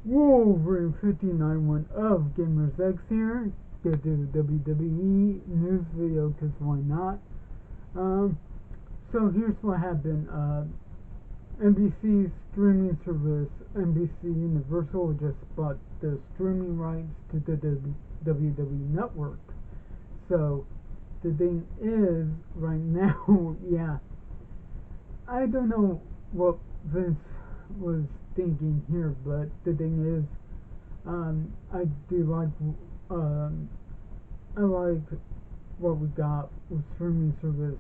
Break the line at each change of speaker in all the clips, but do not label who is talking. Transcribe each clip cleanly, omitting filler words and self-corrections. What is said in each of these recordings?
Wolverine 591 of Gamers X here. Get the WWE news video because why not? So here's what happened. NBC streaming service NBC Universal just bought the streaming rights to the WWE network. So the thing is, right now, yeah, I don't know what Vince was thinking here, but the thing is, I do like, I like what we got with streaming service,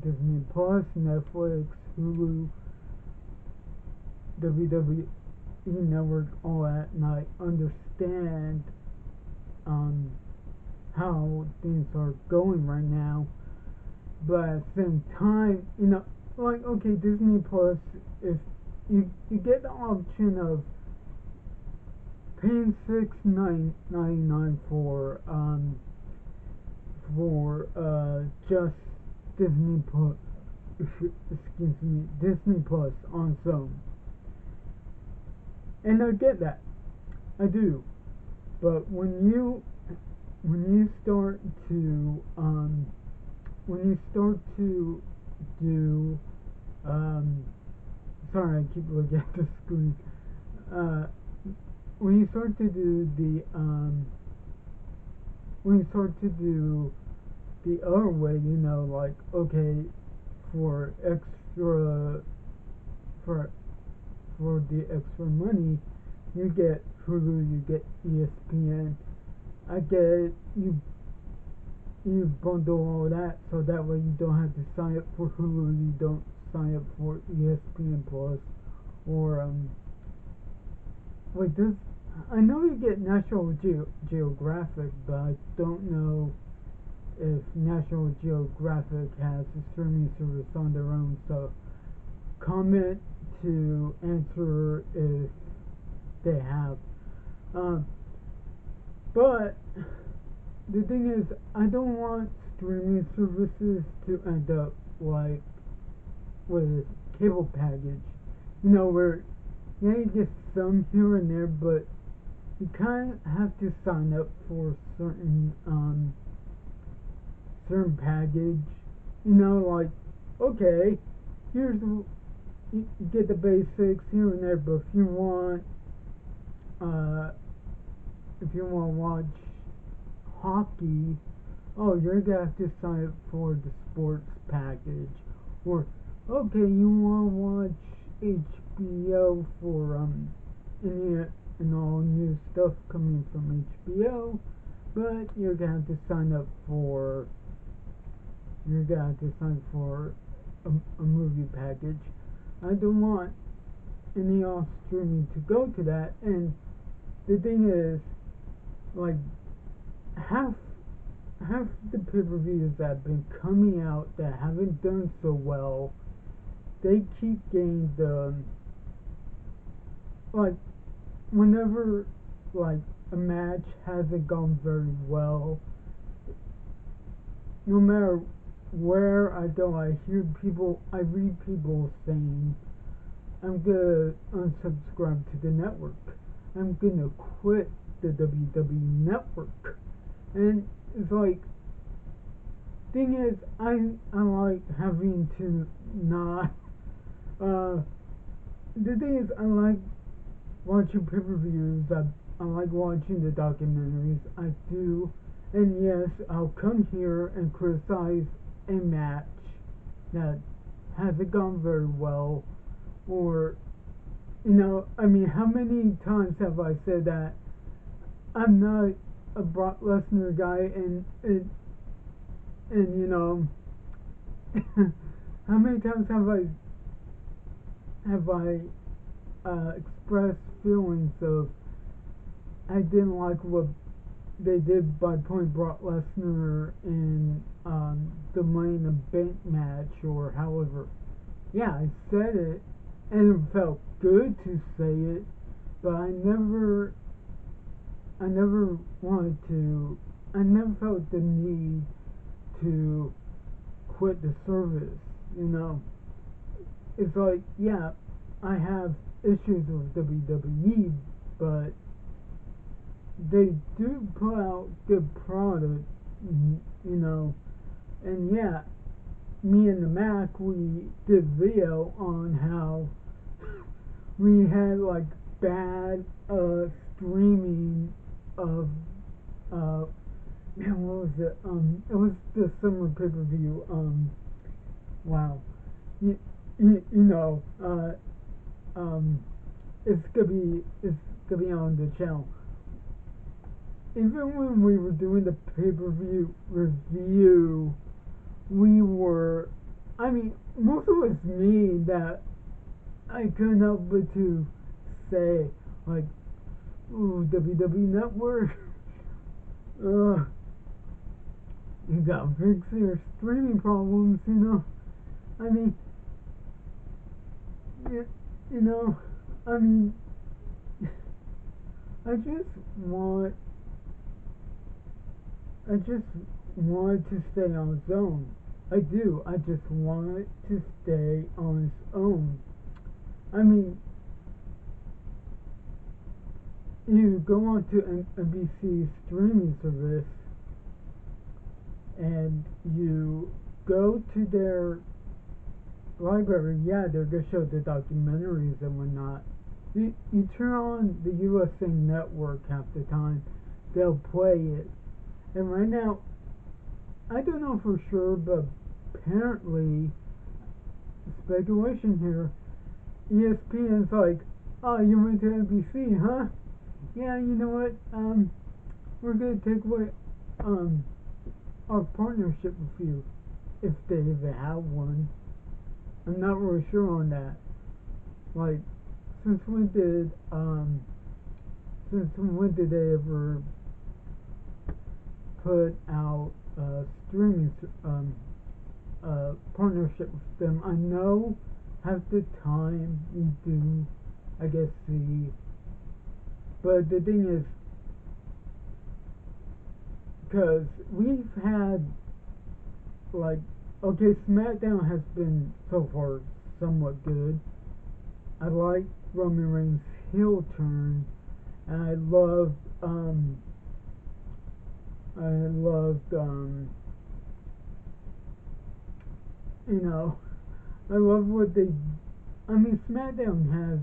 Disney Plus, Netflix, Hulu, WWE Network, all that, and I understand, how things are going right now, but at the same time, like, okay, Disney Plus, if you get the option of paying $6.99 for just Disney Plus, excuse me, Disney Plus on its own, and I get that, I do, but when you start to do, sorry, I keep looking at the screen. When you start to do the other way, like, okay, for the extra money, you get Hulu, you get ESPN. I get it. You bundle all that, so that way you don't have to sign up for Hulu, you don't sign up for ESPN Plus, or wait, this, I know you get National Geographic, but I don't know if National Geographic has a streaming service on their own, so comment to answer if they have. But the thing is, I don't want streaming services to end up like with cable package, where, yeah, you get some here and there, but you kind of have to sign up for certain package, like, okay, here's, you get the basics here and there, but if you want to watch hockey, oh, you're gonna have to sign up for the sports package, or, okay, you want to watch HBO for any and all new stuff coming from HBO, but you're gonna have to sign up for a movie package. I don't want any off streaming to go to that, and the thing is, like, half the pay-per-views that have been coming out that haven't done so well, they keep getting like, whenever, like, a match hasn't gone very well, no matter where I go, I read people saying, I'm gonna unsubscribe to the network, I'm gonna quit the WWE network. And it's like, thing is, I like having to not, the thing is, I like watching pay-per-views, I like watching the documentaries, I do, and yes, I'll come here and criticize a match that hasn't gone very well, or, I mean, how many times have I said that I'm not a Brock Lesnar guy, and how many times have I expressed feelings of, I didn't like what they did by putting Brock Lesnar in the Money in the Bank match, or however. Yeah, I said it, and it felt good to say it, but I never wanted to, I never felt the need to quit the service, It's like, yeah, I have issues with WWE, but they do put out good product, you know. And yeah, me and the Mack, we did video on how we had like bad streaming of man, what was it? It was the summer pay-per-view. Wow, you, you know, it's gonna be on the channel. Even when we were doing the pay-per-view review, we were, I mean, most of it was me that I couldn't help but to say, like, ooh, WWE Network, you got fix your streaming problems, you know. I mean, you know, I mean, I just want, I just want to stay on its own. I do. I just want it to stay on its own. I mean, you go on to NBC streaming service and you go to their library. Yeah, they're gonna show the documentaries and whatnot. You turn on the USA Network half the time, they'll play it. And right now, I don't know for sure, but apparently, speculation here, ESPN's like, oh, you went to NBC, huh? Yeah, you know what? We're gonna take away our partnership with you, if they even have one. I'm not really sure on that. Like, since when did they ever put out streaming partnership with them? I know half the time you do, I guess, see, but the thing is, because we've had, like, okay, SmackDown has been so far somewhat good. I like Roman Reigns' heel turn, and I loved you know, I love what they, I mean, SmackDown has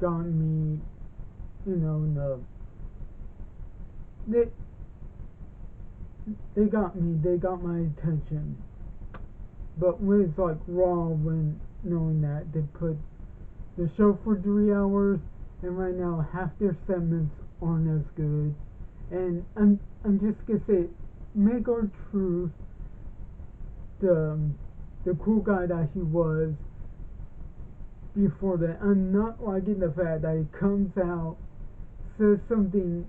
gotten me, you know, no, they got me, they got my attention. But when it's like Raw, when knowing that they put the show for 3 hours, and right now half their segments aren't as good, and I'm just gonna say, make our truth the cool guy that he was before that. I'm not liking the fact that he comes out, says something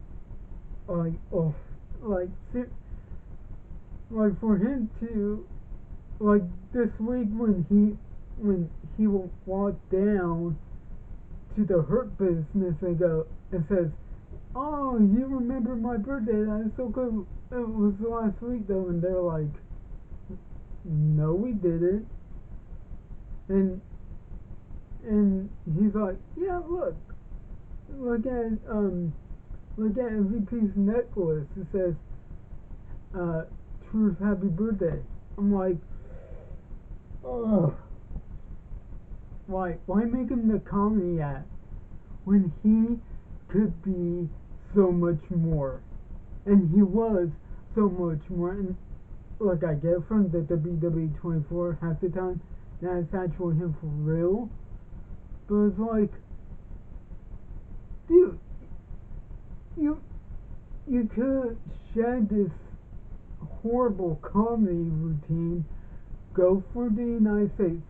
like, oh, like for him to, like, this week when he will walk down to the Hurt Business and says, oh, you remember my birthday? That's so good. It was last week though, and they're like, no, we didn't. And he's like, yeah, look at MVP's necklace. It says, Truth, happy birthday. I'm like, ugh. Why make him the comedy act when he could be so much more? And he was so much more. And like, I get from the WWE 24 half the time that it's actually him for real. But it's like, dude, you could shed this horrible comedy routine, go for the United States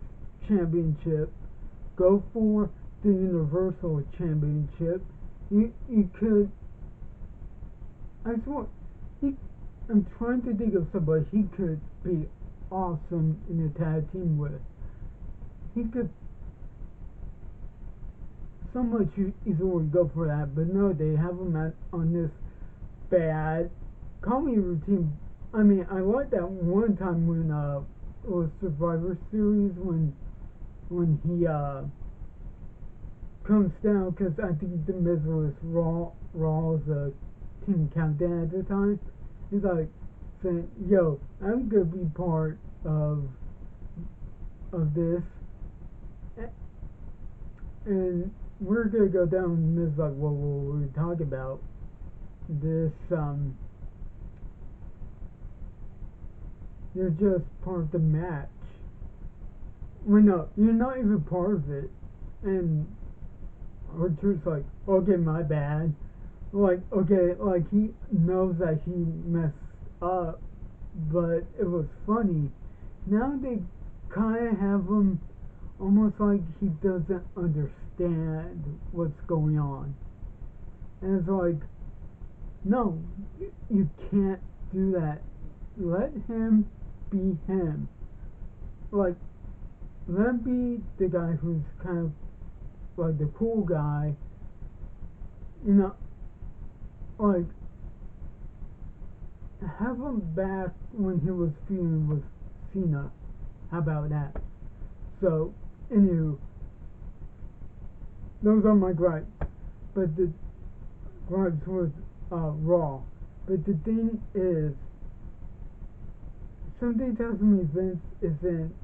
Championship, go for the Universal Championship. You could, I swear, I'm trying to think of somebody he could be awesome in a tag team with. He could so much easily go for that, but no, they have him on this bad comedy routine. I mean, I like that one time when it was Survivor Series when he comes down, because I think the Miz was Raw's team countdown at the time. He's like saying, "Yo, I'm gonna be part of this, and we're gonna go down." And Miz like, "What were we talking about? This you're just part of the match. Well, no, you're not even part of it." And Archer's like, "Okay, my bad." Like, okay, like he knows that he messed up, but it was funny. Now they kind of have him almost like he doesn't understand what's going on. And it's like, no, you can't do that. Let him be him. Like, let him be the guy who's kind of like the cool guy. You know, like, have him back when he was feuding with Cena. How about that? So, anywho, those are my gripes. But the gripes with Raw. But the thing is, something tells me Vince isn't,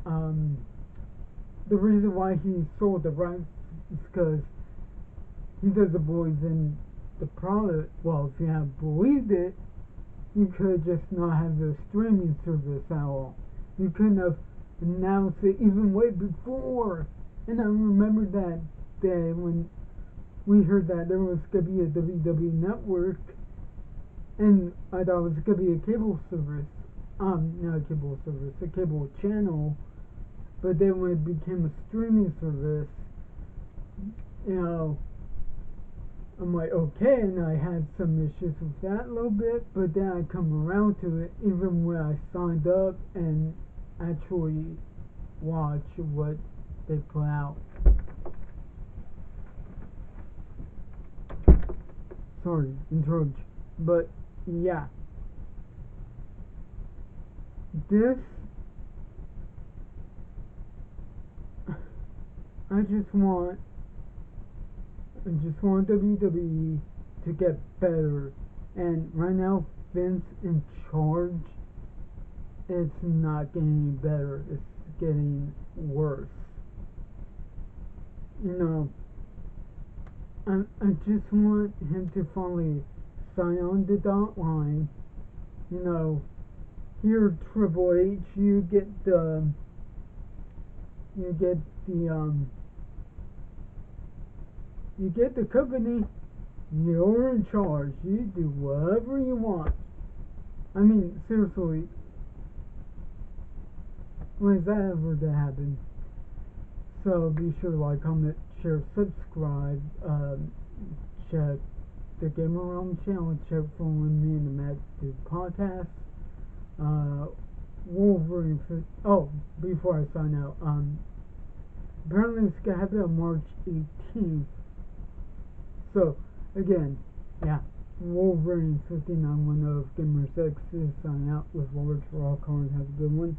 the reason why he sold the rights is because he doesn't believe in the product. Well, if you had believed it, you could just not have the streaming service at all. You couldn't have announced it even way before. And I remember that day when we heard that there was going to be a WWE network, and I thought it was going to be a cable service. Not a cable service, a cable channel. But then when it became a streaming service, you know, I'm like, okay, and I had some issues with that a little bit, but then I come around to it, even when I signed up and actually watch what they put out. Sorry, interrupt. But yeah, this, I just want WWE to get better. And right now, Vince in charge, it's not getting better. It's getting worse. You know, I just want him to finally sign on the dot line. You know, here Triple H, you get the company, you're in charge, you do whatever you want. I mean, seriously, when is that ever to happen? So be sure to like, comment, share, subscribe, check the Gamer Realm channel, check for when me and the Mack do podcasts. Wolverine, before I sign out, apparently it's gonna happen on March 18th. So, again, yeah, Wolverine 5910 of Gamer6 is signing out with Lords for all cards. Have a good one.